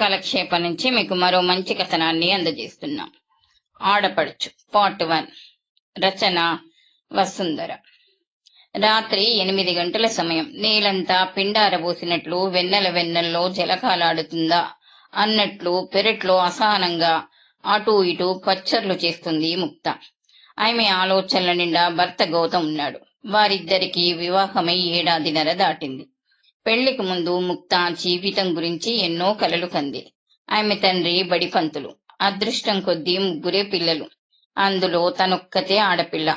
కాలక్షేపం నుంచి మీకు మరో మంచి కథనాన్ని అందజేస్తున్నాం. ఆడపడుచు పార్ట్ 1. రచన వసుంధర. రాత్రి 8 గంటల సమయం. నీలంతా పిండారబోసినట్లు వెన్నెల వెన్నెల్లో జలకాలాడుతుందా అన్నట్లు పెరట్లో అసహనంగా అటూ ఇటూ పచ్చర్లు చేస్తుంది ముక్త. ఆమె ఆలోచనల నిండా భర్త గౌతమ్ ఉన్నాడు. వారిద్దరికీ వివాహమై 1.5 ఏడాది దాటింది. పెళ్లికి ముందు ముక్త జీవితం గురించి ఎన్నో కలలు కంది. ఆమె తండ్రి బడిపంతులు. అదృష్టం కొద్దీ 3 పిల్లలు. అందులో తనొక్కతే ఆడపిల్ల.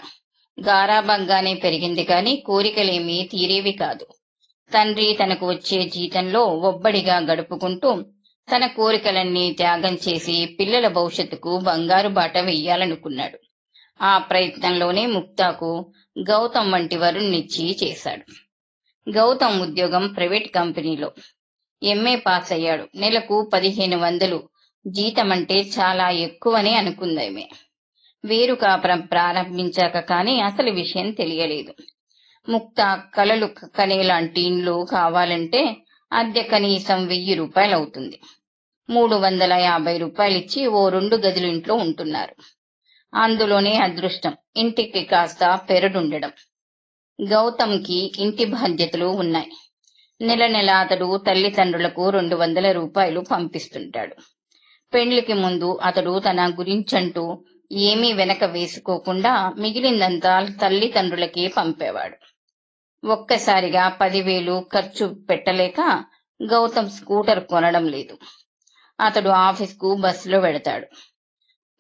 గారాబంగానే పెరిగింది కాని కోరికలేమీ తీరేవి కాదు. తండ్రి తనకు వచ్చే జీతంలో ఒబ్బడిగా గడుపుకుంటూ తన కోరికలన్నీ త్యాగం చేసి పిల్లల భవిష్యత్తుకు బంగారు బాట వెయ్యాలనుకున్నాడు. ఆ ప్రయత్నంలోనే ముక్తాకు గౌతమ్ వంటి వరుణ్ణిచ్చి చేశాడు. గౌతమ్ ఉద్యోగం ప్రైవేట్ కంపెనీలో. ఎంఏ పాస్ అయ్యాడు. నెలకు 1500 జీతమంటే చాలా ఎక్కువనే అనుకుందామె. వేరు కాపురం ప్రారంభించాక కానీ అసలు విషయం తెలియలేదు. ముక్త కలలు కనేలాంటి ఇండ్లు కావాలంటే అద్దె కనీసం 1000 రూపాయలు అవుతుంది. 350 రూపాయలిచ్చి ఓ 2 గదుల ఇంట్లో ఉంటున్నారు. అందులోనే అదృష్టం, ఇంటికి కాస్త పెరడుండడం. గౌతమ్కి ఇంటి బాధ్యతలు ఉన్నాయి. నెల నెల అతడు తల్లిదండ్రులకు 200 రూపాయలు పంపిస్తుంటాడు. పెళ్లికి ముందు అతడు తన గురించంటూ ఏమీ వెనక వేసుకోకుండా మిగిలిందంతా తల్లిదండ్రులకే పంపేవాడు. ఒక్కసారిగా 10,000 ఖర్చు పెట్టలేక గౌతమ్ స్కూటర్ కొనడం లేదు. అతడు ఆఫీస్కు బస్సులో వెడతాడు.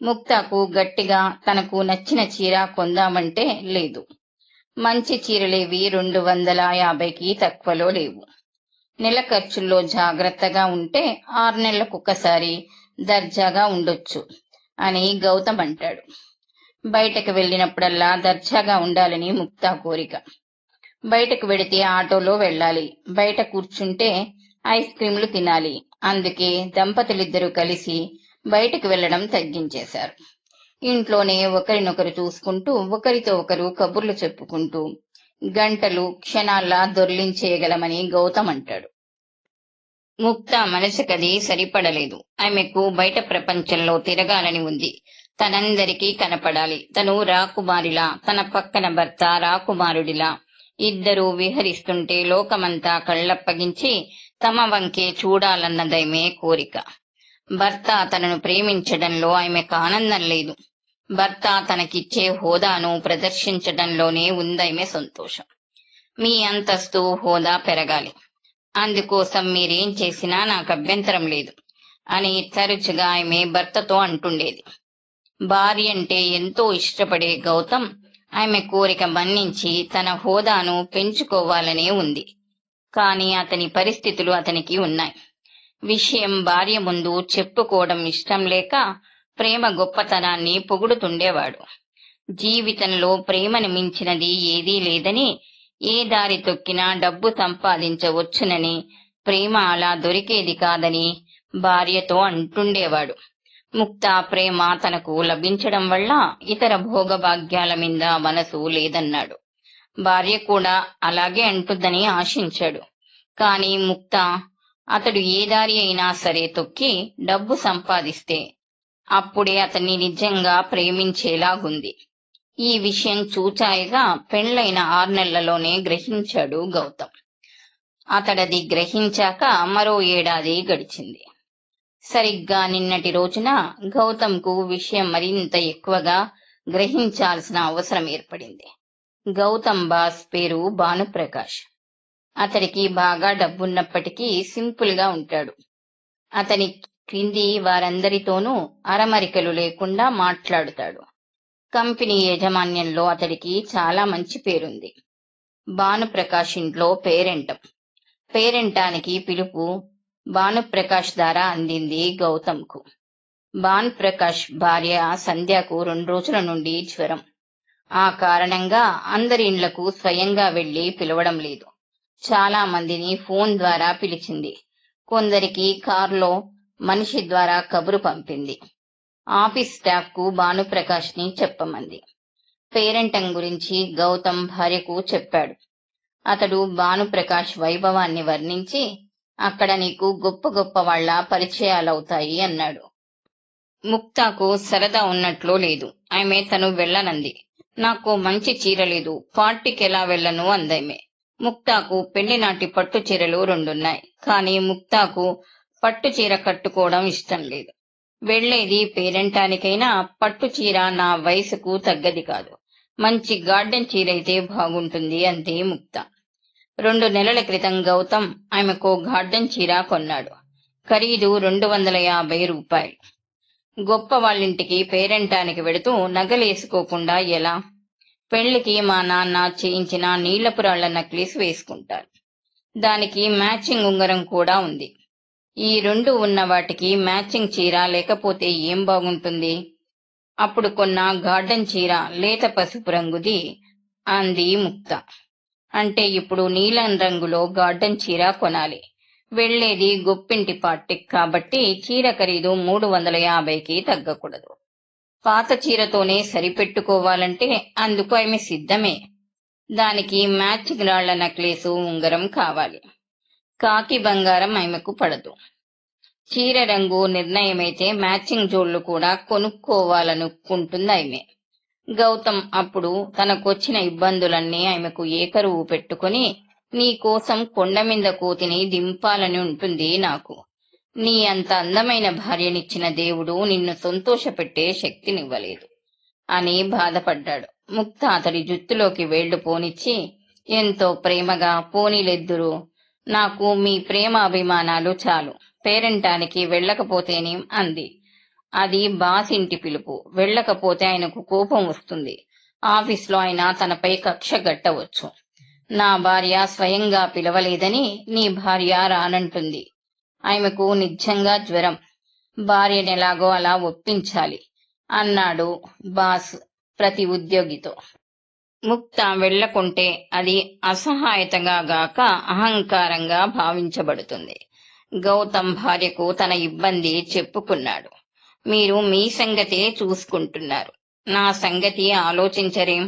ముక్తకు గట్టిగా తనకు నచ్చిన చీర కొందామంటే లేదు. మంచి చీరలేవి 250కి తక్కువలో లేవు. నెల ఖర్చుల్లో జాగ్రత్తగా ఉంటే 6 నెలలకొకసారి దర్జాగా ఉండొచ్చు అని గౌతమ్ అంటాడు. బయటకు వెళ్ళినప్పుడల్లా దర్జాగా ఉండాలని ముక్తా కోరిక. బయటకు వెడితే ఆటోలో వెళ్ళాలి. బయట కూర్చుంటే ఐస్ క్రీంలు తినాలి. అందుకే దంపతులిద్దరూ కలిసి బయటకు వెళ్లడం తగ్గించేశారు. ఇంట్లోనే ఒకరినొకరు చూసుకుంటూ ఒకరితో ఒకరు కబుర్లు చెప్పుకుంటూ గంటలు క్షణాల్లా దొర్లించేయగలమని గౌతమ్ అంటాడు. ముక్త మనసుకది సరిపడలేదు. ఆమెకు బయట ప్రపంచంలో తిరగాలని ఉంది. తనందరికీ కనపడాలి. తను రాకుమారిలా, తన పక్కన భర్త రాకుమారుడిలా ఇద్దరూ విహరిస్తుంటే లోకమంతా కళ్ళప్పగించి తమ వంకే చూడాలన్నదైమే కోరిక. భర్త తనను ప్రేమించడంలో ఆమెకు ఆనందం లేదు. భర్త తనకిచ్చే హోదాను ప్రదర్శించడంలోనే ఉందామె సంతోషం. మీ అంతస్తు హోదా పెరగాలి. అందుకోసం మీరేం చేసినా నాకు అభ్యంతరం లేదు అని తరచుగా ఆమె భర్తతో అంటుండేది. భార్య అంటే ఎంతో ఇష్టపడే గౌతమ్ ఆమె కోరిక మన్నించి తన హోదాను పెంచుకోవాలనే ఉంది. కాని అతని పరిస్థితులు అతనికి ఉన్నాయి. విషయం భార్య ముందు చెప్పుకోవడం ఇష్టం లేక ప్రేమ గొప్పతనాన్ని పొగుడుతుండేవాడు. జీవితంలో ప్రేమను మించినది ఏదీ లేదని, ఏ దారి తొక్కినా డబ్బు సంపాదించవచ్చునని, ప్రేమ అలా దొరికేది కాదని భార్యతో అంటుండేవాడు. ముక్త ప్రేమ తనకు లభించడం వల్ల ఇతర భోగభాగ్యాల మీద మనసు లేదన్నాడు. భార్య కూడా అలాగే అంటుందని ఆశించాడు. కాని ముక్త అతడు ఏ దారి అయినా సరే తొక్కి డబ్బు సంపాదిస్తే అప్పుడే అతన్ని నిజంగా ప్రేమించేలాగుంది. ఈ విషయం చూచాయిగా పెళ్లైన 6 నెలల్లోనే గ్రహించాడు గౌతమ్. అతడది గ్రహించాక మరో 1 ఏడాది గడిచింది. సరిగ్గా నిన్నటి రోజున గౌతమ్కు విషయం మరింత ఎక్కువగా గ్రహించాల్సిన అవసరం ఏర్పడింది. గౌతమ్ బాస్ పేరు భానుప్రకాష్. అతడికి బాగా డబ్బున్నప్పటికీ సింపుల్ గా ఉంటాడు. అతని క్రింది వారందరితోనూ అరమరికలు లేకుండా మాట్లాడుతాడు. కంపెనీ యాజమాన్యంలో అతడికి చాలా మంచి పేరుంది. భానుప్రకాష్ ఇంట్లో పేరెంటానికి పిలుపు భానుప్రకాష్ ద్వారా అందింది గౌతమ్కు. భానుప్రకాష్ భార్య సంధ్యకు 2 రోజుల నుండి జ్వరం. ఆ కారణంగా అందరి ఇండ్లకు స్వయంగా వెళ్లి పిలవడం లేదు. చాలా మందిని ఫోన్ ద్వారా పిలిచింది. కొందరికి కారులో మనిషి ద్వారా కబురు పంపింది. ఆఫీస్ స్టాఫ్ కు భానుప్రకాష్ ని చెప్పమంది. పేరెంటం గురించి గౌతమ్ భార్యకు చెప్పాడు. అతడు భానుప్రకాష్ వైభవాన్ని వర్ణించి అక్కడ నీకు గొప్ప గొప్ప వాళ్ళ పరిచయాలవుతాయి అన్నాడు. ముక్తాకు సరదా ఉన్నట్లు లేదు. ఆమె తను వెళ్ళనంది. నాకు మంచి చీర లేదు, పార్టీకి ఎలా వెళ్ళను అందామె. ముక్తాకు పెళ్లినాటి పట్టు చీరలు రెండున్నాయి, కానీ ముక్తాకు పట్టు చీర కట్టుకోవడం ఇష్టం లేదు. వెళ్లేది పేరంటానికైనా పట్టు చీర నా వయసుకు తగ్గది కాదు. మంచి గార్డెన్ చీర అయితే బాగుంటుంది అంతే ముక్త. 2 నెలల క్రితం గౌతమ్ ఆమెకు గార్డెన్ చీర కొన్నాడు. ఖరీదు 250 రూపాయలు. గొప్ప వాళ్ళింటికి పేరంటానికి వెడుతూ నగలేసుకోకుండా ఎలా? పెళ్లికి మా నాన్న చేయించిన నీళ్లపురాళ్ల నక్లీస్ వేసుకుంటారు. దానికి మ్యాచింగ్ ఉంగరం కూడా ఉంది. ఈ 2 ఉన్న వాటికి మ్యాచింగ్ చీర లేకపోతే ఏం బాగుంటుంది? అప్పుడు కొన్న గార్డెన్ చీర లేత పసుపు రంగుది అంది ముక్త. అంటే ఇప్పుడు నీలం రంగులో గార్డెన్ చీర కొనాలి. వెళ్లేది గొప్పింటి పార్టీకి కాబట్టి చీర ఖరీదు 350కి తగ్గకూడదు. పాత చీరతోనే సరిపెట్టుకోవాలంటే అందుకు ఆమె సిద్ధమే. దానికి మ్యాచింగ్ రాళ్ల నక్లేసు ఉంగరం కావాలి. కాకి బంగారం ఆమెకు పడదు. చీర రంగు నిర్ణయమైతే మ్యాచింగ్ జోళ్లు కూడా కొనుక్కోవాలనుకుంటుంది ఆమె. గౌతమ్ అప్పుడు తనకొచ్చిన ఇబ్బందులన్నీ ఆమెకు ఏకరువు పెట్టుకుని, నీకోసం కొండమింద కోతిని దింపాలని ఉంటుంది నాకు. నీ అంత అందమైన భార్యనిచ్చిన దేవుడు నిన్ను సంతోషపెట్టే శక్తినివ్వలేదు అని బాధపడ్డాడు. ముక్త అతడి జుత్తులోకి వేళ్లు పోనిచ్చి ఎంతో ప్రేమగా, పోనీలెద్దురు, నాకు మీ ప్రేమ అభిమానాలు చాలు, పేరంటానికి వెళ్ళకపోతేనే అంది. అది బాస్ ఇంటి పిలుపు, వెళ్ళకపోతే ఆయనకు కోపం వస్తుంది. ఆఫీస్లో ఆయన తనపై కక్ష గట్టవచ్చు. నా భార్య స్వయంగా పిలవలేదని నీ భార్య రానంటుంది. ఆమెకు నిజంగా జ్వరం, భార్యనెలాగో అలా ఒప్పించాలి అన్నాడు బాస్ ప్రతి ఉద్యోగితో. ముక్త వెళ్లకుంటే అది అసహాయతగా గాక అహంకారంగా భావించబడుతుంది. గౌతమ్ భార్యకు తన ఇబ్బంది చెప్పుకున్నాడు. మీరు మీ సంగతే చూసుకుంటున్నారు, నా సంగతి ఆలోచించరేం?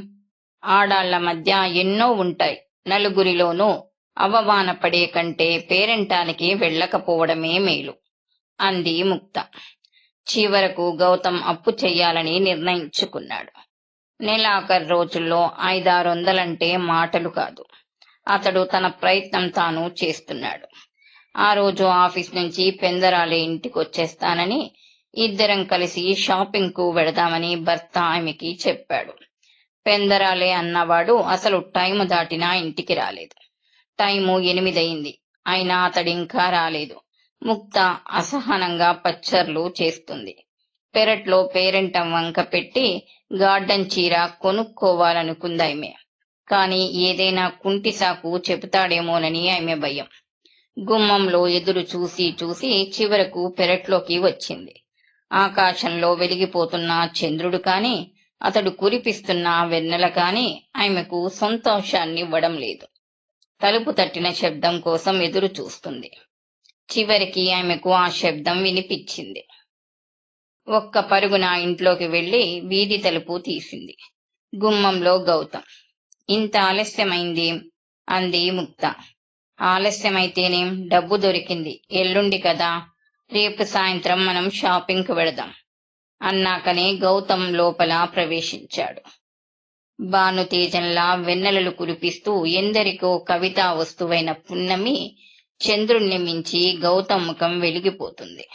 ఆడాళ్ల మధ్య ఎన్నో ఉంటాయి. నలుగురిలోనూ అవమానపడే కంటే పేరంటానికి వెళ్ళకపోవడమే మేలు అంది ముక్త. చివరకు గౌతమ్ అప్పు చెయ్యాలని నిర్ణయించుకున్నాడు. నెలాఖరు రోజుల్లో 500-600 మాటలు కాదు. అతడు తన ప్రయత్నం తాను చేస్తున్నాడు. ఆ రోజు ఆఫీస్ నుంచి పెందరాలే ఇంటికొచ్చేస్తానని, ఇద్దరం కలిసి షాపింగ్ కు వెడదామని భర్త ఆమెకి చెప్పాడు. పెందరాలే అన్నవాడు అసలు టైము దాటినా ఇంటికి రాలేదు. టైము 8 అయింది, అయినా అతడింకా రాలేదు. ముక్త అసహనంగా పచ్చర్లు చేస్తుంది. పెరట్లో పేరంటం వంక పెట్టి గార్డెన్ చీర కొనుక్కోవాలనుకుందామె. కాని ఏదైనా కుంటి సాకు చెబుతాడేమోనని ఆమె భయం. గుమ్మంలో ఎదురు చూసి చూసి చివరకు పెరట్లోకి వచ్చింది. ఆకాశంలో వెలిగిపోతున్న చంద్రుడు కాని, అతడు కురిపిస్తున్న వెన్నెల కాని ఆమెకు సంతోషాన్నివ్వడం లేదు. తలుపు తట్టిన శబ్దం కోసం ఎదురు చూస్తుంది. చివరికి ఆమెకు ఆ శబ్దం వినిపించింది. ఒక్క పరుగున ఇంట్లోకి వెళ్లి వీధి తలుపు తీసింది. గుమ్మంలో గౌతమ్. ఇంత ఆలస్యమైంది అంది ముక్త. ఆలస్యమైతేనేం, డబ్బు దొరికింది, ఎల్లుండి కదా, రేపు సాయంత్రం మనం షాపింగ్ కు వెళదాం అన్నాకనే గౌతమ్ లోపల ప్రవేశించాడు. భానుతేజంలా వెన్నెలలు కురిపిస్తూ ఎందరికో కవితా వస్తువైన పున్నమి చంద్రుణ్ణి మించి గౌతమ్ ముఖం వెలిగిపోతుంది.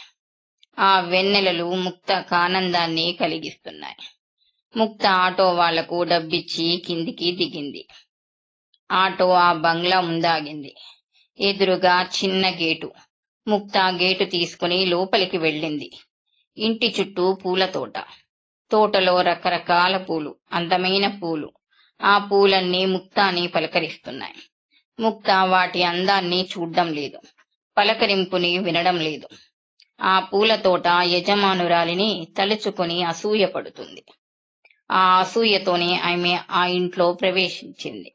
ఆ వెన్నెలలు ముక్తకు ఆనందాన్ని కలిగిస్తున్నాయి. ముక్త ఆటో వాళ్లకు డబ్బిచ్చి కిందికి దిగింది. ఆటో ఆ బంగ్లా ముందాగింది. ఎదురుగా చిన్న గేటు. ముక్త గేటు తీసుకుని లోపలికి వెళ్ళింది. ఇంటి చుట్టూ పూల తోట. తోటలో రకరకాల పూలు, అందమైన పూలు. ఆ పూలన్నీ ముక్తాని పలకరిస్తున్నాయి. ముక్త వాటి అందాన్ని చూడ్డం లేదు, పలకరింపుని వినడం లేదు. ఆ పూల తోట యజమానురాలిని తలుచుకుని అసూయపడుతుంది. ఆ అసూయతోనే ఆమె ఆ ఇంట్లో ప్రవేశించింది.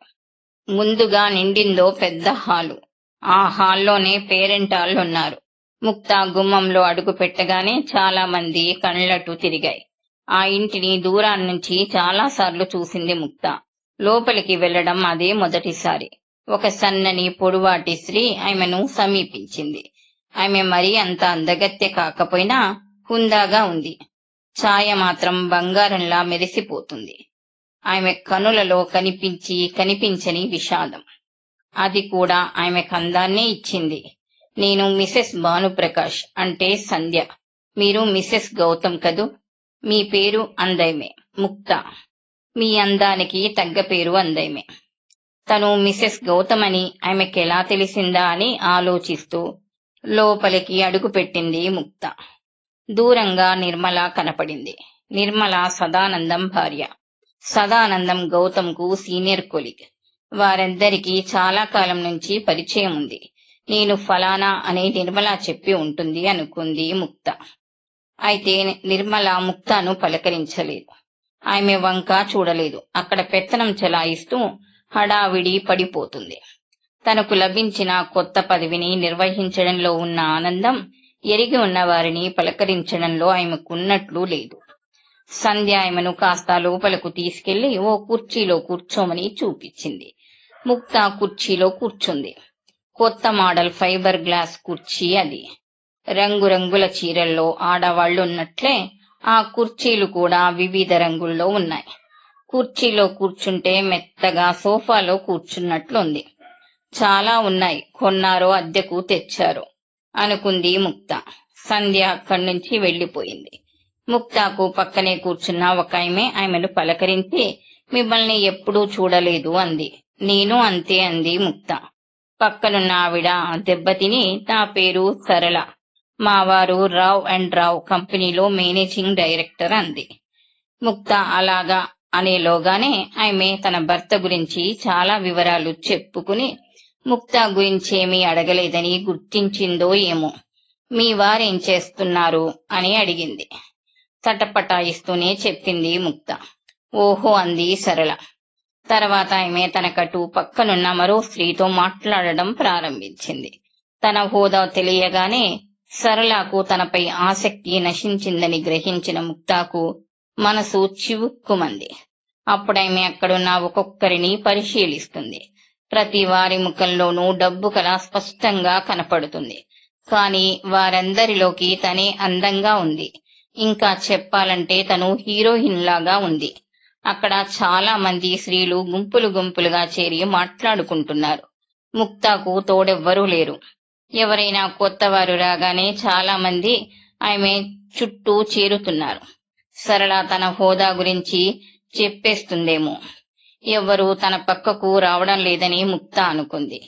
ముందుగా నిండిందో పెద్ద హాలు. ఆ హాల్లోనే పేరెంటాళ్ళున్నారు. ముక్త గుమ్మంలో అడుగు పెట్టగానే చాలా మంది కళ్ళటు తిరిగాయి. ఆ ఇంటిని దూరాన్నించి చాలాసార్లు చూసింది ముక్త. లోపలికి వెళ్లడం అదే మొదటిసారి. ఒక సన్నని పొడువాటి స్త్రీ ఆమెను సమీపించింది. ఆమె మరీ అంత అందగత్తె కాకపోయినా హుందాగా ఉంది. ఛాయ మాత్రం బంగారంలా మెరిసిపోతుంది. ఆమె కనులలో కనిపించని విషాదం. అది కూడా ఆమె కందాన్నే ఇచ్చింది. నేను మిసెస్ భానుప్రకాష్, అంటే సంధ్య. మీరు మిసెస్ గౌతమ్ కదూ? మీ పేరు అందైమే, ముక్త. మీ అందానికి తగ్గ పేరు అందైమే. తను మిసెస్ గౌతమ్ అని ఆమెకెలా తెలిసిందా అని ఆలోచిస్తూ లోపలికి అడుగుపెట్టింది ముక్త. దూరంగా నిర్మల కనపడింది. నిర్మల సదానందం భార్య. సదానందం గౌతమ్కు సీనియర్ కొలీగ్. వారందరికీ చాలా కాలం నుంచి పరిచయం ఉంది. నేను ఫలానా అని నిర్మల చెప్పి ఉంటుంది అనుకుంది ముక్త. అయితే నిర్మల ముక్తను పలకరించలేదు. ఆమె వంక చూడలేదు. అక్కడ పెత్తనం చెలాయిస్తూ హడావిడి పడిపోతుంది. తనకు లభించిన కొత్త పదవిని నిర్వహించడంలో ఉన్న ఆనందం ఎరిగి ఉన్న వారిని పలకరించడంలో ఆమెకున్నట్లు లేదు. సంధ్య ఆమెను కాస్త లోపలకు తీసుకెళ్లి ఓ కుర్చీలో కూర్చోమని చూపించింది. ముక్త కుర్చీలో కూర్చుంది. కొత్త మోడల్ ఫైబర్ గ్లాస్ కుర్చీ అది. రంగురంగుల చీరల్లో ఆడవాళ్లున్నట్లే ఆ కుర్చీలు కూడా వివిధ రంగుల్లో ఉన్నాయి. కుర్చీలో కూర్చుంటే మెత్తగా సోఫాలో కూర్చున్నట్లుంది. చాలా ఉన్నాయి, కొన్నారో అద్దెకు తెచ్చారో అనుకుంది ముక్త. సంధ్య అక్కడి నుంచి వెళ్లిపోయింది. ముక్తకు పక్కనే కూర్చున్న ఒక ఆమెను పలకరించి మిమ్మల్ని ఎప్పుడూ చూడలేదు అంది. నేను అంతే అంది ముక్త. పక్కనున్న ఆవిడ దెబ్బతిని నా పేరు సరళ, మా వారు రావ్ అండ్ రావ్ కంపెనీలో మేనేజింగ్ డైరెక్టర్ అంది. ముక్త అలాగా అనేలోగానే ఆమె తన భర్త గురించి చాలా వివరాలు చెప్పుకుని ముక్త గురించేమీ అడగలేదని గుర్తించిందో ఏమో. మీ వారేం చేస్తున్నారు అని అడిగింది. తటపటాయిస్తూనే చెప్పింది ముక్త. ఓహో అంది సరళ. తర్వాత ఆమె తనకటు పక్కనున్న మరో స్త్రీతో మాట్లాడడం ప్రారంభించింది. తన హోదా తెలియగానే సరళకు తనపై ఆసక్తి నశించిందని గ్రహించిన ముక్తకు మనసు చివుక్కుమంది. అప్పుడామె అక్కడున్న ఒక్కొక్కరిని పరిశీలిస్తుంది. ప్రతి వారి ముఖంలోనూ డబ్బు కళ స్పష్టంగా కనపడుతుంది. కాని వారందరిలోకి తనే అందంగా ఉంది. ఇంకా చెప్పాలంటే తను హీరోయిన్ లాగా ఉంది. అక్కడ చాలా మంది స్త్రీలు గుంపులు గుంపులుగా చేరి మాట్లాడుకుంటున్నారు. ముక్తకు తోడెవ్వరూ లేరు. ఎవరైనా కొత్తవారు రాగానే చాలా మంది ఆమె చుట్టూ చేరుతున్నారు. సరళ తన హోదా గురించి చెప్పేస్తుందేమో. ఎవ్వరూ తన పక్కకు రావడం లేదని ముక్త అనుకుంది.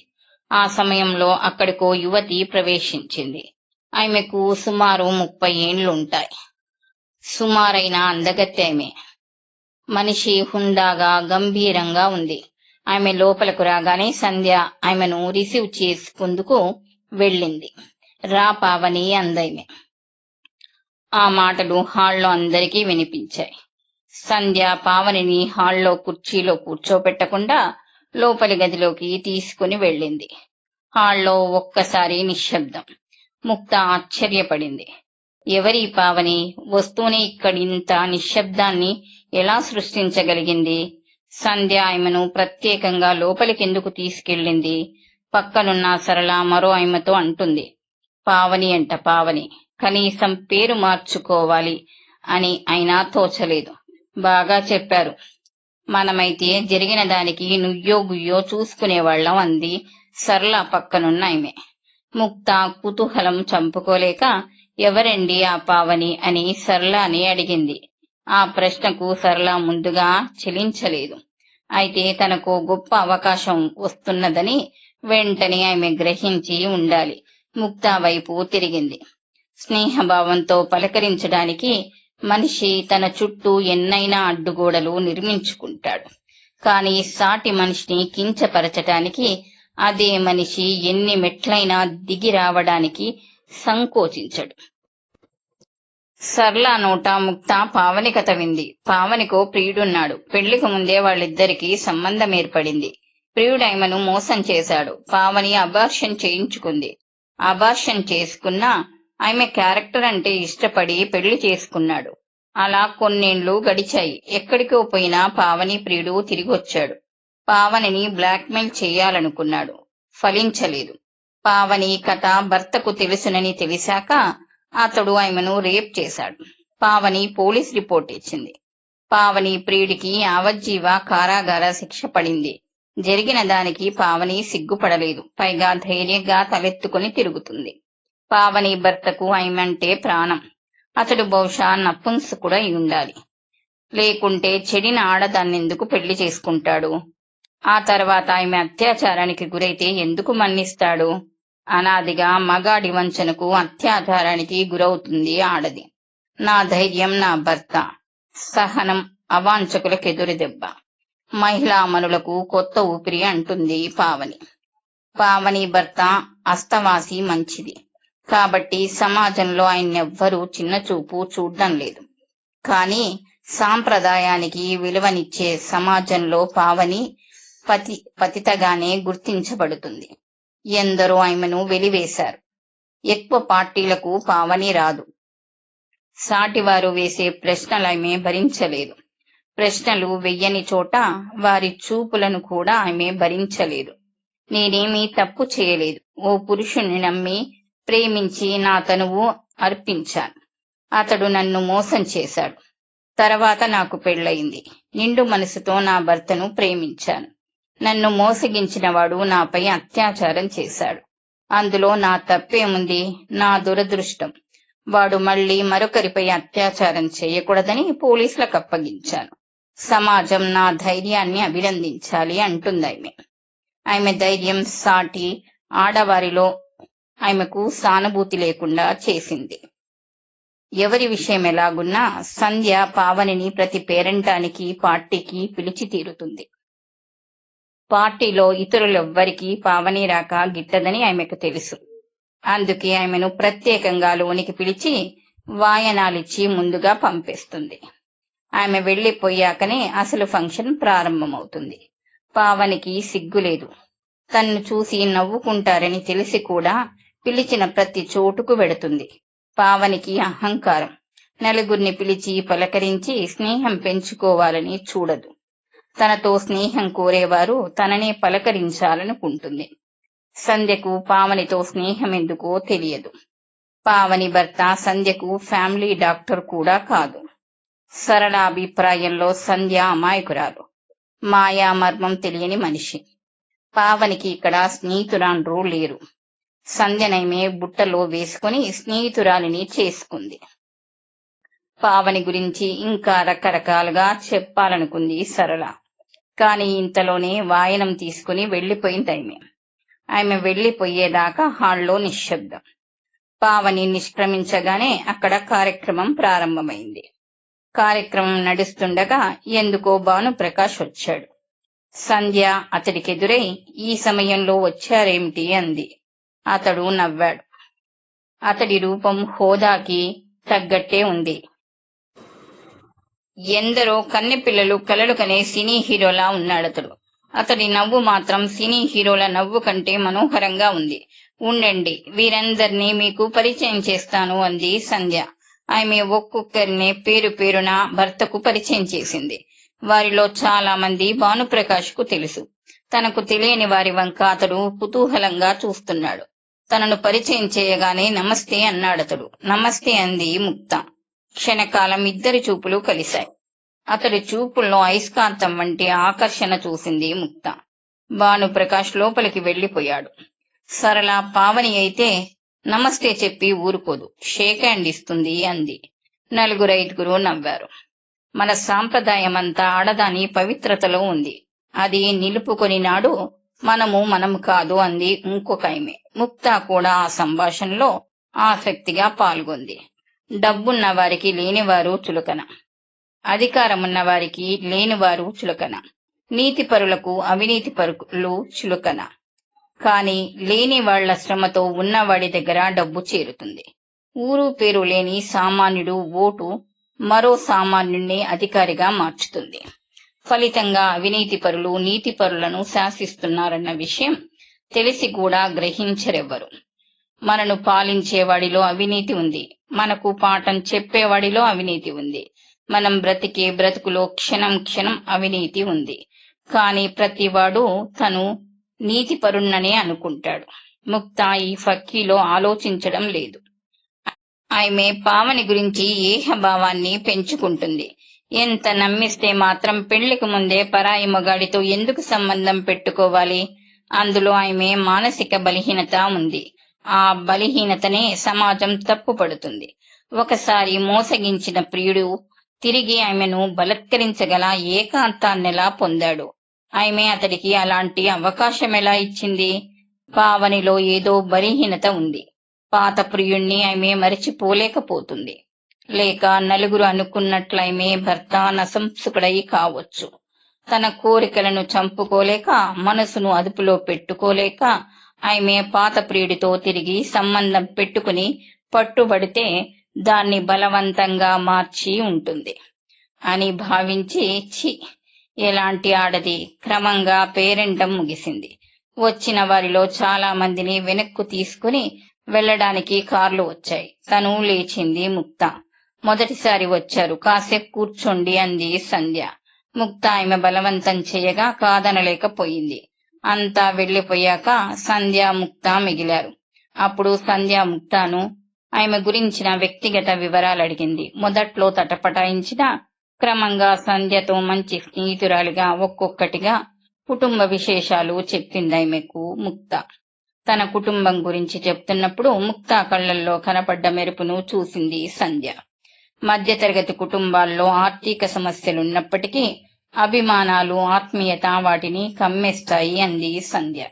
ఆ సమయంలో అక్కడికో యువతి ప్రవేశించింది. ఆమెకు సుమారు 30 ఏండ్లుంటాయి. సుమారైన అందగత్తె ఆమె. మనిషి హుందాగా గంభీరంగా ఉంది. ఆమె లోపలకు రాగానే సంధ్య ఆమెను రిసీవ్ చేసుకుందుకు వెళ్ళింది. రా పావని అందామె. ఆ మాటలు హాల్లో అందరికీ వినిపించాయి. సంధ్య పావనిని హాల్లో కుర్చీలో కూర్చోపెట్టకుండా లోపలి గదిలోకి తీసుకుని వెళ్ళింది. హాల్లో ఒక్కసారి నిశ్శబ్దం. ముక్త ఆశ్చర్యపడింది. ఎవరి పావని వస్తూనే ఇక్కడింత నిశ్శబ్దాన్ని ఎలా సృష్టించగలిగింది? సంధ్య ఆమెను ప్రత్యేకంగా లోపలికెందుకు తీసుకెళ్ళింది? పక్కనున్న సరళ మరో ఆమెతో అంటుంది, పావని అంట పావని, కనీసం పేరు మార్చుకోవాలి అని అయినా తోచలేదు. బాగా చెప్పారు. మనమైతే జరిగిన దానికి నుయ్యో గుయ్యో చూసుకునేవాళ్లం అంది సరళ పక్కనున్న ఆమె. ముక్త కుతూహలం చంపుకోలేక ఎవరండి ఆ పావని అని సరళని అడిగింది. ఆ ప్రశ్నకు సరళ ముందుగా చెలించలేదు. అయితే తనకు గొప్ప అవకాశం వస్తున్నదని వెంటనే ఆమె గ్రహించి ఉండాలి. ముక్త వైపు తిరిగింది. స్నేహభావంతో పలకరించడానికి మనిషి తన చుట్టూ ఎన్నైనా అడ్డుగోడలు నిర్మించుకుంటాడు. కాని సాటి మనిషిని కించపరచటానికి అదే మనిషి ఎన్ని మెట్లైనా దిగి రావడానికి సంకోచించడు. సరళ నోట ముక్త పావని కథ వింది. పావనికో ప్రియుడున్నాడు. పెళ్లికి ముందే వాళ్ళిద్దరికీ సంబంధం ఏర్పడింది. ప్రియుడు ఆమెను మోసం చేశాడు. పావని అబార్షన్ చేయించుకుంది. అబార్షన్ చేసుకున్నా ఆమె క్యారెక్టర్ అంటే ఇష్టపడి పెళ్లి చేసుకున్నాడు. అలా కొన్నేళ్లు గడిచాయి. ఎక్కడికో పోయినా పావని ప్రియుడు తిరిగొచ్చాడు. పావనిని బ్లాక్మెయిల్ చేయాలనుకున్నాడు. ఫలించలేదు. పావని కథ భర్తకు తెలుసునని తెలిసాక అతడు ఆమెను రేప్ చేశాడు. పావని పోలీస్ రిపోర్ట్ ఇచ్చింది. పావని ప్రియుడికి యావజ్జీవ కారాగార శిక్ష పడింది. జరిగిన దానికి పావని సిగ్గుపడలేదు. పైగా ధైర్యంగా తలెత్తుకుని తిరుగుతుంది. పావని భర్తకు ఆమె ప్రాణం. అతడు బహుశా నపుంసకుడు అయి ఉండాలి. లేకుంటే చెడిన ఆడదాన్నెందుకు పెళ్లి చేసుకుంటాడు? ఆ తర్వాత ఆమె అత్యాచారానికి గురైతే ఎందుకు మన్నిస్తాడు? అనాదిగా మగాడి వంచనకు, అత్యాచారానికి గురవుతుంది ఆడది. నా ధైర్యం, నా భర్త సహనం అవాంఛకులకెదురు దెబ్బ. మహిళామణులకు కొత్త ఊపిరి అంటుంది పావని. పావని భర్త అస్తవాసి మంచిది కాబట్టి సమాజంలో ఆయన్నెవ్వరూ చిన్నచూపు చూడ్డం లేదు. కానీ సాంప్రదాయానికి విలువనిచ్చే సమాజంలో పావని పతితగానే గుర్తించబడుతుంది. ఎందరో ఆమెను వెలివేశారు. ఎక్కువ పార్టీలకు పావని రాదు. సాటివారు వేసే ప్రశ్నలామె భరించలేదు. ప్రశ్నలు వెయ్యని చోట వారి చూపులను కూడా ఆమె భరించలేదు. నేనేమీ తప్పు చేయలేదు. ఓ పురుషుణ్ణి నమ్మి ప్రేమించి నా తనువు అర్పించాను. అతడు నన్ను మోసం చేశాడు. తర్వాత నాకు పెళ్లయింది. నిండు మనసుతో నా భర్తను ప్రేమించాను. నన్ను మోసగించిన వాడు నాపై అత్యాచారం చేశాడు. అందులో నా తప్పేముంది? నా దురదృష్టం. వాడు మళ్లీ మరొకరిపై అత్యాచారం చేయకూడదని పోలీసులకు అప్పగించాను. సమాజం నా ధైర్యాన్ని అభినందించాలి అంటుంది ఆమె ధైర్యం సాటి ఆడవారిలో ఆమెకు సానుభూతి లేకుండా చేసింది. ఎవరి విషయం ఎలాగున్నా సంధ్య పావనిని ప్రతి పేరంటానికి, పార్టీకి పిలిచి తీరుతుంది. పార్టీలో ఇతరులెవ్వరికీ పావని రాక గిట్టదని ఆమెకు తెలుసు. అందుకే ఆమెను ప్రత్యేకంగా లోనికి పిలిచి వాయనాలిచ్చి ముందుగా పంపేస్తుంది. ఆమె వెళ్లిపోయాకనే అసలు ఫంక్షన్ ప్రారంభమవుతుంది. పావనికి సిగ్గులేదు. తన్ను చూసి నవ్వుకుంటారని తెలిసి కూడా పిలిచిన ప్రతి చోటుకు వెడుతుంది. పావనికి అహంకారం. నలుగురిని పిలిచి పలకరించి స్నేహం పెంచుకోవాలని చూడదు. తనతో స్నేహం కోరేవారు తననే పలకరించాలనుకుంటుంది. సంధ్యకు పావనితో స్నేహం ఎందుకో తెలియదు. పావని భర్త సంధ్యకు ఫ్యామిలీ డాక్టర్ కూడా కాదు. సరళ అభిప్రాయంలో సంధ్య అమాయకురాలు, మాయా మర్మం తెలియని మనిషి. పావనికి ఇక్కడ స్నేహితురాండ్రూ లేరు. సంధ్యనైమే బుట్టలో వేసుకుని స్నేహితురాలిని చేసుకుంది. పావని గురించి ఇంకా రకరకాలుగా చెప్పాలనుకుంది సరళ. కాని ఇంతలోనే వాయనం తీసుకుని వెళ్లిపోయింది ఆమె వెళ్లిపోయేదాకా హాల్లో నిశ్శబ్దం. పావని నిష్క్రమించగానే అక్కడ కార్యక్రమం ప్రారంభమైంది. కార్యక్రమం నడుస్తుండగా ఎందుకో భానుప్రకాష్ వచ్చాడు. సంధ్య అతడికెదురై ఈ సమయంలో వచ్చారేమిటి అంది. అతడు నవ్వాడు. అతడి రూపం హోదాకి తగ్గట్టే ఉంది. ఎందరో కన్నెపిల్లలు కలలు కనే సినీ హీరోలా ఉన్నాడతడు. అతడి నవ్వు మాత్రం సినీ హీరోల నవ్వు కంటే మనోహరంగా ఉంది. ఉండండి, వీరందరినీ మీకు పరిచయం చేస్తాను అంది సంధ్య. ఆమె ఒక్కొక్కరినే పేరు పేరున భర్తకు పరిచయం చేసింది. వారిలో చాలా మంది భానుప్రకాష్ కు తెలుసు. తనకు తెలియని వారి వంక అతడు కుతూహలంగా చూస్తున్నాడు. తనను పరిచయం చేయగానే నమస్తే అన్నాడతడు. నమస్తే అంది ముక్త. క్షణకాలం ఇద్దరి చూపులు కలిశాయి. అతడి చూపుల్లో అయస్కాంతం వంటి ఆకర్షణ చూసింది ముక్త. భానుప్రకాష్ లోపలికి వెళ్లిపోయాడు. సరళ పావని అయితే నమస్తే చెప్పి ఊరుకోదు, షేక్ హ్యాండ్ ఇస్తుంది అంది. నలుగురైదుగురు నవ్వారు. మన సాంప్రదాయమంతా ఆడదాని పవిత్రతలో ఉంది. అది నిలుపుకొని నాడు మనం కాదు అంది ఇంకొక ఆమె. ముక్త కూడా ఆ సంభాషణలో ఆసక్తిగా పాల్గొంది. డబ్బున్న వారికి లేనివారు చులకన, అధికారమున్న వారికి లేనివారు చులకన, నీతిపరులకు అవినీతి పరులు చులకన. కాని లేని వాళ్ల శ్రమతో ఉన్నవాడి దగ్గర డబ్బు చేరుతుంది. ఊరు పేరు లేని సామాన్యుడు ఓటు మరో సామాన్యుణ్ణి అధికారిగా మార్చుతుంది. ఫలితంగా అవినీతి పరులు నీతిపరులను శాసిస్తున్నారన్న విషయం తెలిసి కూడా గ్రహించరెవ్వరు. మనను పాలించేవాడిలో అవినీతి ఉంది. మనకు పాఠం చెప్పేవాడిలో అవినీతి ఉంది. మనం బ్రతికే బ్రతుకులో క్షణం క్షణం అవినీతి ఉంది. కాని ప్రతివాడు తను నీతిపరుణ్ణనే అనుకుంటాడు. ముక్త ఈ ఫక్కీలో ఆలోచించడం లేదు. ఆమె పావని గురించి ఏహభావాన్ని పెంచుకుంటుంది. ఎంత నమ్మిస్తే మాత్రం పెళ్లికి ముందే పరాయి మగాడితో ఎందుకు సంబంధం పెట్టుకోవాలి? అందులో ఆమె మానసిక బలహీనత ఉంది. ఆ బలహీనతనే సమాజం తప్పుపడుతుంది. ఒకసారి మోసగించిన ప్రియుడు తిరిగి ఆమెను బలత్కరించగల ఏకాంతాన్నెలా పొందాడు? ఆమె అతడికి అలాంటి అవకాశం ఎలా ఇచ్చింది? పావనిలో ఏదో బలహీనత ఉంది. పాత ప్రియుణ్ణి ఆమె మరిచిపోలేకపోతుంది. లేక నలుగురు అనుకున్నట్లయిమే భర్త నసంసుకుడై కావచ్చు. తన కోరికలను చంపుకోలేక, మనసును అదుపులో పెట్టుకోలేక ఆమె పాత ప్రియుడితో తిరిగి సంబంధం పెట్టుకుని పట్టుబడితే దాన్ని బలవంతంగా మార్చి ఉంటుంది అని భావించి ఛీ, ఎలాంటి ఆడది! క్రమంగా పేరెంటం ముగిసింది. వచ్చిన వారిలో చాలా మందిని వెనక్కు తీసుకుని వెళ్లడానికి కార్లు వచ్చాయి. తను లేచింది ముక్త. మొదటిసారి వచ్చారు, కాసేపు కూర్చోండి అంది సంధ్య. ముక్త ఆమె బలవంతం చేయగా కాదనలేకపోయింది. అంతా వెళ్లిపోయాక సంధ్య ముక్త మిగిలారు. అప్పుడు సంధ్య ముక్తను ఆమె గురించిన వ్యక్తిగత వివరాలు అడిగింది. మొదట్లో తటపటాయించిన క్రమంగా సంధ్యతో మంచి స్నేహితురాలిగా ఒక్కొక్కటిగా కుటుంబ విశేషాలు చెప్పింది ఆమెకు ముక్త. తన కుటుంబం గురించి చెప్తున్నప్పుడు ముక్త కళ్లల్లో కనపడ్డ మెరుపును చూసింది సంధ్య. మధ్యతరగతి కుటుంబాల్లో ఆర్థిక సమస్యలున్నప్పటికీ అభిమానాలు, ఆత్మీయత వాటిని కమ్మేస్తాయి అంది సంధ్య.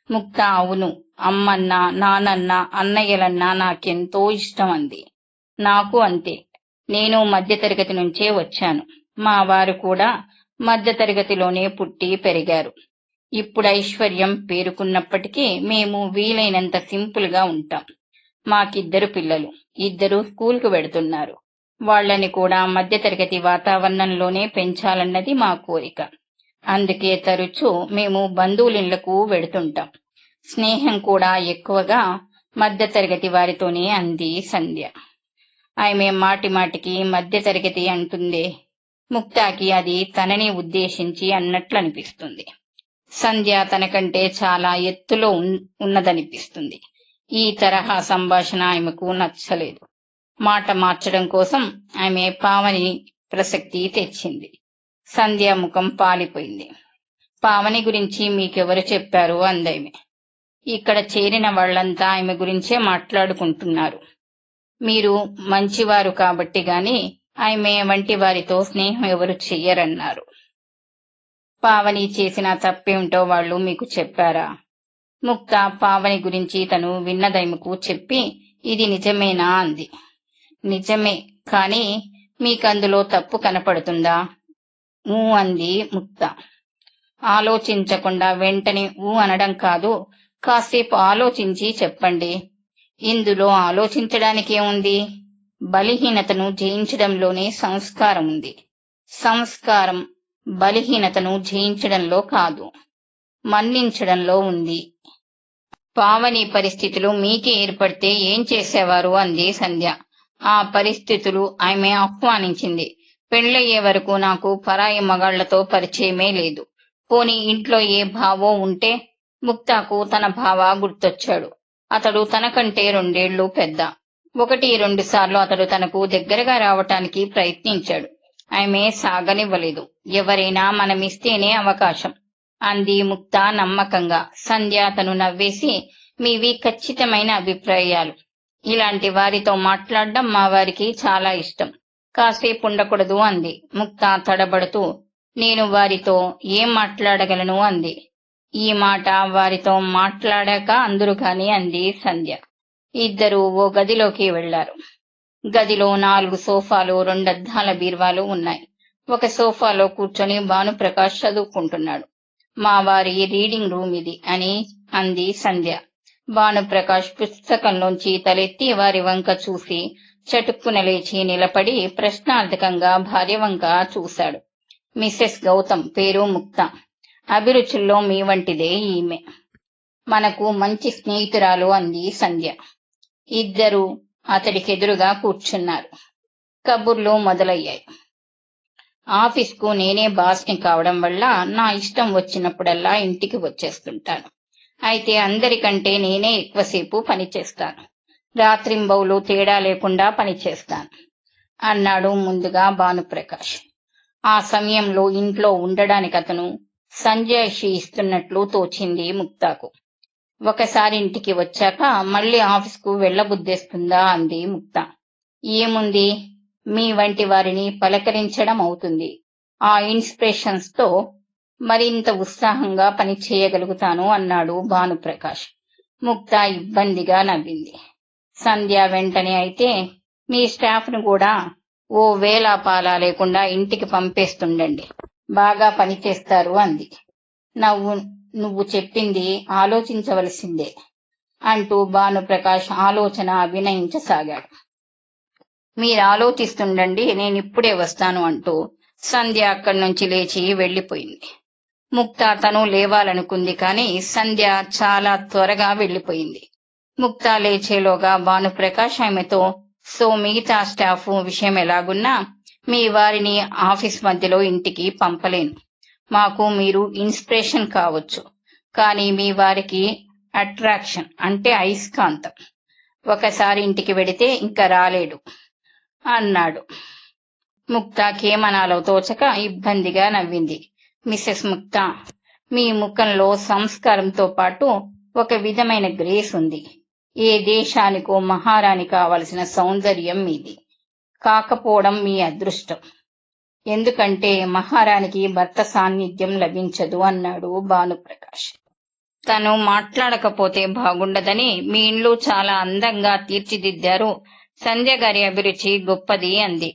ముక్త అవును, అమ్మన్నా, నానన్నా, అన్నయ్యలన్నా నాకెంతో ఇష్టం అంది. నాకు అంతే. నేను మధ్యతరగతి నుంచే వచ్చాను. మా వారు కూడా మధ్యతరగతిలోనే పుట్టి పెరిగారు. ఇప్పుడు ఐశ్వర్యం పేరుకున్నప్పటికీ మేము వీలైనంత సింపుల్ గా ఉంటాం. మాకిద్దరు పిల్లలు, ఇద్దరు స్కూల్కు వెడుతున్నారు. వాళ్లని కూడా మధ్యతరగతి వాతావరణంలోనే పెంచాలన్నది మా కోరిక. అందుకే తరచూ మేము బంధువులిళ్లకు వెడుతుంటాం. స్నేహం కూడా ఎక్కువగా మధ్యతరగతి వారితోనే అంది సంధ్య. ఆమె మాటిమాటికి మధ్యతరగతి అంటుందే. ముక్తాకి అది తనని ఉద్దేశించి అన్నట్లనిపిస్తుంది. సంధ్య తనకంటే చాలా ఎత్తులో ఉన్నదనిపిస్తుంది. ఈ తరహా సంభాషణ ఆమెకు నచ్చలేదు. మాట మార్చడం కోసం ఆమె పావని ప్రసక్తి తెచ్చింది. సంధ్య ముఖం పాలిపోయింది. పావని గురించి మీకెవరు చెప్పారు అందామె. ఇక్కడ చేరిన వాళ్లంతా ఆమె గురించే మాట్లాడుకుంటున్నారు. మీరు మంచివారు కాబట్టి గాని ఆమె వంటి వారితో స్నేహం ఎవరు చెయ్యరన్నారు. పావని చేసిన తప్పేమిటో వాళ్ళు మీకు చెప్పారా? ముక్త పావని గురించి తను విన్నదైమకు చెప్పి ఇది నిజమేనా అంది. నిజమే, కాని మీకందులో తప్పు కనపడుతుందా? ఊ అంది ముక్త. ఆలోచించకుండా వెంటనే ఊ అనడం కాదు, కాసేపు ఆలోచించి చెప్పండి. ఇందులో ఆలోచించడానికేముంది? బలహీనతను జయించడంలోనే సంస్కారం ఉంది. సంస్కారం బలహీనతను జయించడంలో కాదు, మన్నించడంలో ఉంది. పావని పరిస్థితులు మీకే ఏర్పడితే ఏం చేసేవారు అంది సంధ్య. ఆ పరిస్థితులు ఆమె ఆహ్వానించింది. పెళ్లయ్యే వరకు నాకు పరాయి మగాళ్లతో పరిచయమే లేదు. పోనీ ఇంట్లో ఏ భావో ఉంటే? ముక్తాకు తన భావ గుర్తొచ్చాడు. అతడు తనకంటే 2 ఏళ్లు పెద్ద. 1-2 సార్లు అతడు తనకు దగ్గరగా రావటానికి ప్రయత్నించాడు. ఆమె సాగనివ్వలేదు. ఎవరైనా మనమిస్తేనే అవకాశం అంది ముక్త నమ్మకంగా. సంధ్య తను నవ్వేసి మీవి ఖచ్చితమైన అభిప్రాయాలు. ఇలాంటి వారితో మాట్లాడడం మా వారికి చాలా ఇష్టం. కాసేపు ఉండకూడదు అంది. ముక్త తడబడుతూ నేను వారితో ఏం మాట్లాడగలను అంది. ఈ మాట వారితో మాట్లాడాక అందురు కాని అంది సంధ్య. ఇద్దరూ ఓ గదిలోకి వెళ్లారు. గదిలో 4 సోఫాలు, 2 అద్దాల బీర్వాలు ఉన్నాయి. ఒక సోఫాలో కూర్చొని భానుప్రకాష్ చదువుకుంటున్నాడు. మా వారి రీడింగ్ రూమ్ ఇది అని అంది సంధ్య. భానుప్రకాష్ పుస్తకంలోంచి తలెత్తి వారి వంక చూసి చటుక్కున లేచి నిలబడి ప్రశ్నార్థకంగా భార్య వంక చూశాడు. మిసెస్ గౌతమ్, పేరు ముక్త. అభిరుచుల్లో మీ వంటిదే ఈమె. మనకు మంచి స్నేహితురాలు అంది సంధ్య. ఇద్దరూ అతడికెదురుగా కూర్చున్నారు. కబుర్లు మొదలయ్యాయి. ఆఫీస్కు నేనే బాస్ని కావడం వల్ల నా ఇష్టం వచ్చినప్పుడల్లా ఇంటికి వచ్చేస్తుంటాను. అయితే అందరికంటే నేనే ఎక్కువసేపు పనిచేస్తాను. రాత్రింబవులు తేడా లేకుండా పనిచేస్తాను అన్నాడు ముందుగా భానుప్రకాష్. ఆ సమయంలో ఇంట్లో ఉండడానికి అతను సంజాయిషి ఇస్తున్నట్లు తోచింది ముక్తాకు. ఒకసారి ఇంటికి వచ్చాక మళ్ళీ ఆఫీస్కు వెళ్లబుద్దేస్తుందా అంది ముక్త. ఏముంది, మీ వంటి వారిని పలకరించడం అవుతుంది. ఆ ఇన్స్పిరేషన్స్ తో మరింత ఉత్సాహంగా పని చేయగలుగుతాను అన్నాడు భానుప్రకాష్. ముక్త ఇబ్బందిగా నవ్వింది. సంధ్య వెంటనే అయితే మీ స్టాఫ్ ను కూడా ఓ వేలాపాలా లేకుండా ఇంటికి పంపేస్తుండండి, బాగా పనిచేస్తారు అంది. నువ్వు చెప్పింది ఆలోచించవలసిందే అంటూ భానుప్రకాష్ ఆలోచన అభినయించసాగాడు. మీరు ఆలోచిస్తుండండి, నేనిప్పుడే వస్తాను అంటూ సంధ్య అక్కడి నుంచి లేచి వెళ్లిపోయింది. ముక్త తను లేవాలనుకుంది కానీ సంధ్య చాలా త్వరగా వెళ్లిపోయింది. ముక్త లేచేలోగా భానుప్రకాష్ ఆమెతో, సో మిగతా స్టాఫ్ విషయం ఎలాగున్నా మీ వారిని ఆఫీస్ మధ్యలో ఇంటికి పంపలేను. మాకు మీరు ఇన్స్పిరేషన్ కావచ్చు, కానీ మీ వారికి అట్రాక్షన్ అంటే అయస్కాంతం. ఒకసారి ఇంటికి వెడితే ఇంకా రాలేడు అన్నాడు. ముక్తకేమనాలో తోచక ఇబ్బందిగా నవ్వింది. మిసెస్ ముక్త, మీ ముఖంలో సంస్కారంతో పాటు ఒక విధమైన గ్రేస్ ఉంది. ఏ దేశానికో మహారాణి కావలసిన సౌందర్యం మీది. కాకపోవడం మీ అదృష్టం. ఎందుకంటే మహారాణికి భర్త సాన్నిధ్యం లభించదు అన్నాడు భానుప్రకాష్. తను మాట్లాడకపోతే బాగుండదని మీ ఇండ్లు చాలా అందంగా తీర్చిదిద్దారు. సంధ్య గారి అభిరుచి గొప్పది అంది.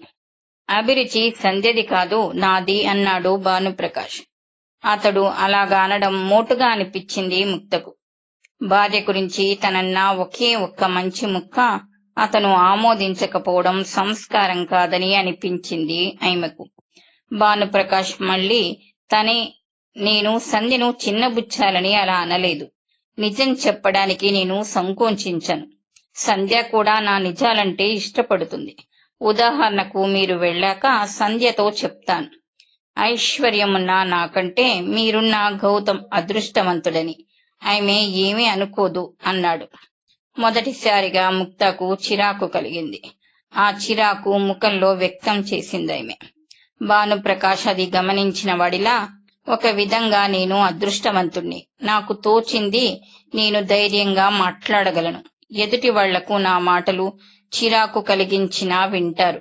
అభిరుచి సంధ్యది కాదు, నాది అన్నాడు భానుప్రకాష్. అతడు అలాగా అనడం మోటుగా అనిపించింది ముక్తకు. భార్య గురించి తనన్నా ఒకే ఒక్క మంచి ముక్క అతను ఆమోదించకపోవడం సంస్కారం కాదని అనిపించింది ఆమెకు. భానుప్రకాష్ మళ్ళీ నేను సంధ్యను చిన్నబుచ్చాలని అలా అనలేదు. నిజం చెప్పడానికి నేను సంకోచించను. సంధ్య కూడా నా నిజాలంటే ఇష్టపడుతుంది. ఉదాహరణకు మీరు వెళ్ళాక సంధ్యతో చెప్తాను, ఐశ్వర్యమున్న నాకంటే మీరున్న గౌతమ్ అదృష్టవంతుడని. ఆమె ఏమీ అనుకోదు అన్నాడు. మొదటిసారిగా ముక్తకు చిరాకు కలిగింది. ఆ చిరాకు ముఖంలో వ్యక్తం చేసిందామె. భానుప్రకాష్ అది గమనించిన వాడిలా, ఒక విధంగా నేను అదృష్టవంతుణ్ణి. నాకు తోచింది నేను ధైర్యంగా మాట్లాడగలను. ఎదుటి వాళ్లకు నా మాటలు చిరాకు కలిగించినా వింటారు.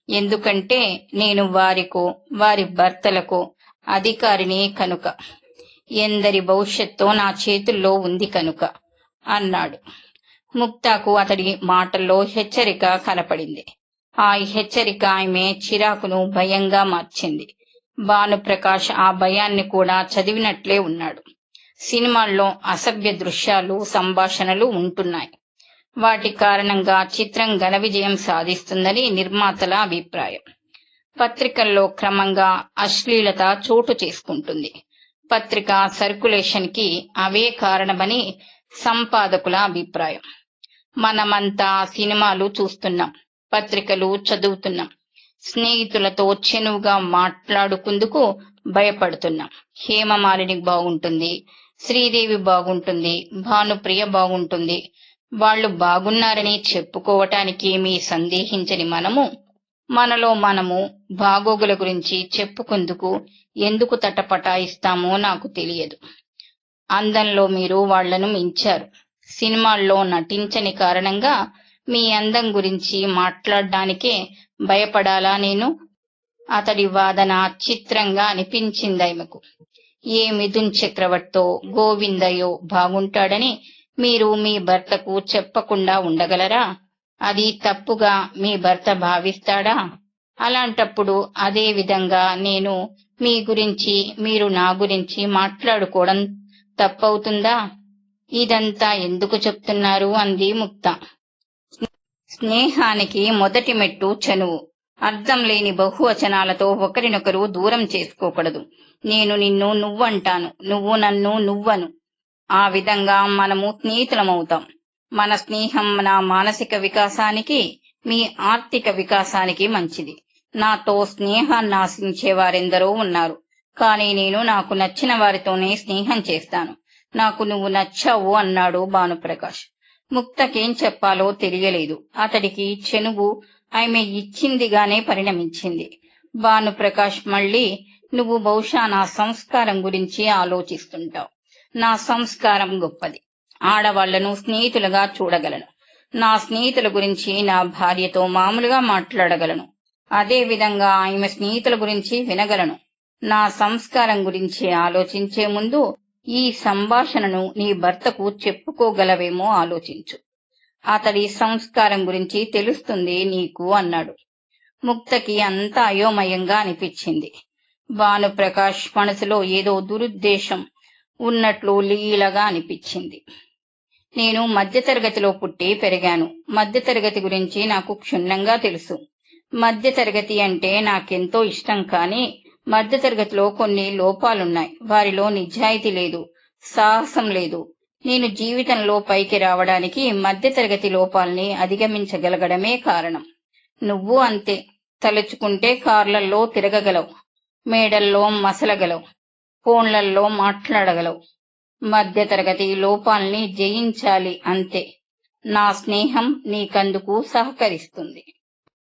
ఎందుకంటే నేను వారికో వారి భర్తలకో అధికారిని కనుక. ఎందరి భవిష్యత్తు నా చేతుల్లో ఉంది కనుక అన్నాడు. ముక్తాకు అతడి మాటల్లో హెచ్చరిక కనపడింది. ఆ హెచ్చరిక ఆమె చిరాకును భయంగా మార్చింది. భానుప్రకాష్ ఆ భయాన్ని కూడా చదివినట్లే ఉన్నాడు. సినిమాల్లో అసభ్య దృశ్యాలు, సంభాషణలు ఉంటున్నాయి. వాటి కారణంగా చిత్రం ఘన విజయం సాధిస్తుందని నిర్మాతల అభిప్రాయం. పత్రికల్లో క్రమంగా అశ్లీలత చోటు చేసుకుంటుంది. పత్రిక సర్క్యులేషన్ కి అవే కారణమని సంపాదకుల అభిప్రాయం. మనమంతా సినిమాలు చూస్తున్నాం, పత్రికలు చదువుతున్నాం, స్నేహితులతో చెనువుగా మాట్లాడుకుందుకు భయపడుతున్నాం. హేమమాలిని బాగుంటుంది, శ్రీదేవి బాగుంటుంది, భానుప్రియ బాగుంటుంది, వాళ్ళు బాగున్నారని చెప్పుకోవటానికి ఏమీ సందేహించని మనలో మనము బాగోగుల గురించి చెప్పుకుందుకు ఎందుకు తటపటాయిస్తామో నాకు తెలియదు. అందంలో మీరు వాళ్లను మించారు. సినిమాల్లో నటించని కారణంగా మీ అందం గురించి మాట్లాడడానికే భయపడాలా నేను? అతడి వాదన చిత్రంగా అనిపించిందామెకు. ఏ మిథున్ చక్రవర్తో గోవిందయ్యో బాగుంటాడని మీరు మీ భర్తకు చెప్పకుండా ఉండగలరా? అది తప్పుగా మీ భర్త భావిస్తాడా? అలాంటప్పుడు అదే విధంగా నేను మీ గురించి మీరు నా గురించి మాట్లాడుకోవడం తప్పవుతుందా? ఇదంతా ఎందుకు చెప్తున్నారు అంది ముక్త. స్నేహానికి మొదటి మెట్టు చనువు. అర్థం లేని బహువచనాలతో ఒకరినొకరు దూరం చేసుకోకూడదు. నేను నిన్ను నువ్వంటాను, నువ్వు నన్ను నువ్వను. ఆ విధంగా మనము స్నేహితులమవుతాం. మన స్నేహం నా మానసిక వికాసానికి, మీ ఆర్థిక వికాసానికి మంచిది. నాతో స్నేహాన్ని ఆశించే వారెందరో ఉన్నారు. కానీ నేను నాకు నచ్చిన వారితోనే స్నేహం చేస్తాను. నాకు నువ్వు నచ్చావు అన్నాడు భానుప్రకాష్. ముక్తకేం చెప్పాలో తెలియలేదు. అతడికి చెనువు ఆమె ఇచ్చిందిగానే పరిణమించింది. భానుప్రకాష్ మళ్ళీ, నువ్వు బహుశా నా సంస్కారం గురించి ఆలోచిస్తుంటావు. నా సంస్కారం గొప్పది. ఆడవాళ్లను స్నేహితులుగా చూడగలను. నా స్నేహితుల గురించి నా భార్యతో మామూలుగా మాట్లాడగలను. అదే విధంగా ఆమె స్నేహితుల గురించి వినగలను. నా సంస్కారం గురించి ఆలోచించే ముందు ఈ సంభాషణను నీ భర్తకు చెప్పుకోగలవేమో ఆలోచించు. అతడి సంస్కారం గురించి తెలుస్తుంది నీకు అన్నాడు. ముక్తకి అంతా అయోమయంగా అనిపించింది. భానుప్రకాష్ మనసులో ఏదో దురుద్దేశం ఉన్నట్లు లీలగా అనిపించింది. నేను మధ్యతరగతిలో పుట్టి పెరిగాను. మధ్యతరగతి గురించి నాకు క్షుణ్ణంగా తెలుసు. మధ్యతరగతి అంటే నాకెంతో ఇష్టం. కానీ మధ్యతరగతిలో కొన్ని లోపాలున్నాయి. వారిలో నిజాయితీ లేదు, సాహసం లేదు. నేను జీవితంలో పైకి రావడానికి మధ్యతరగతి లోపాల్ని అధిగమించగలగడమే కారణం. నువ్వు అంతే. తలుచుకుంటే కార్లల్లో తిరగగలవు, మేడల్లో మసలగలవు, ఫోన్లల్లో మాట్లాడగలవు. మధ్యతరగతి లోపాల్ని జయించాలి అంతే. నా స్నేహం నీకందుకు సహకరిస్తుంది.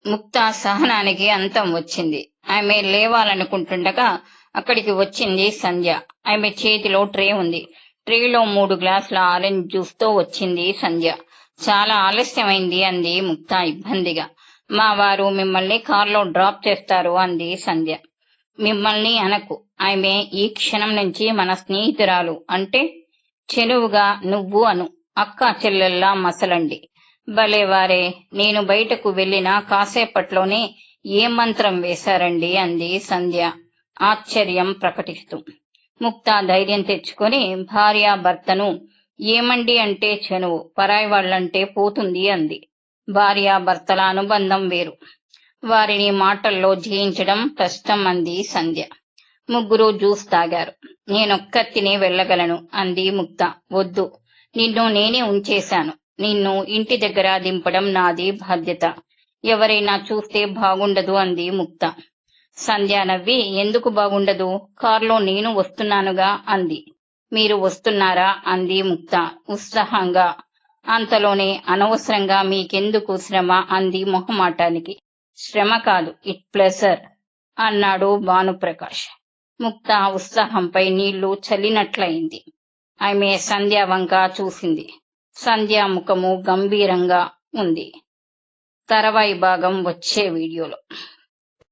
ముక్త సహనానికి అంతం వచ్చింది. ఆమె లేవాలనుకుంటుండగా అక్కడికి వచ్చింది సంధ్య. ఆమె చేతిలో ట్రే ఉంది. ట్రేలో 3 గ్లాసుల ఆరెంజ్ జ్యూస్ తో వచ్చింది సంధ్య. చాలా ఆలస్యమైంది అంది ముక్త ఇబ్బందిగా. మా వారు మిమ్మల్ని కారులో డ్రాప్ చేస్తారు అంది సంధ్య. మిమ్మల్ని అనకు. ఆమె ఈ క్షణం నుంచి మన స్నేహితురాలు అంటే చెనువుగా నువ్వు అను. అక్కా చెల్లెల్లా మసలండి. భలేవారే, నేను బయటకు వెళ్లినా కాసేపట్లోనే ఏ మంత్రం వేశారండి అంది సంధ్య ఆశ్చర్యం ప్రకటిస్తూ. ముక్త ధైర్యం తెచ్చుకొని భార్యాభర్తను ఏమండి అంటే చెనువు, పరాయి వాళ్ళంటే పోతుంది అంది. భార్యాభర్తల అనుబంధం వేరు. వారిని మాటల్లో జయించడం కష్టం అంది సంధ్య. ముగ్గురు జ్యూస్ తాగారు. నేనొక్కతినే వెళ్ళగలను అంది ముక్త. వద్దు, నిన్ను నేనే ఉంచేశాను. నిన్ను ఇంటి దగ్గర దింపడం నాది బాధ్యత. ఎవరైనా చూస్తే బాగుండదు అంది ముక్త. సంధ్య నవ్వి, ఎందుకు బాగుండదు? కారులో నేను వస్తున్నానుగా అంది. మీరు వస్తున్నారా అంది ముక్త ఉత్సాహంగా. అంతలోనే అనవసరంగా మీకెందుకు శ్రమ అంది మొహమాటానికి. శ్రమ కాదు, ఇట్ ప్లెజర్ అన్నాడు భానుప్రకాష్. ముక్త ఉత్సాహంపై నీళ్లు చల్లినట్లయింది. ఆమె సంధ్య వంక చూసింది. సంధ్య ముఖము గంభీరంగా ఉంది. తర్వాయి భాగం వచ్చే వీడియోలో.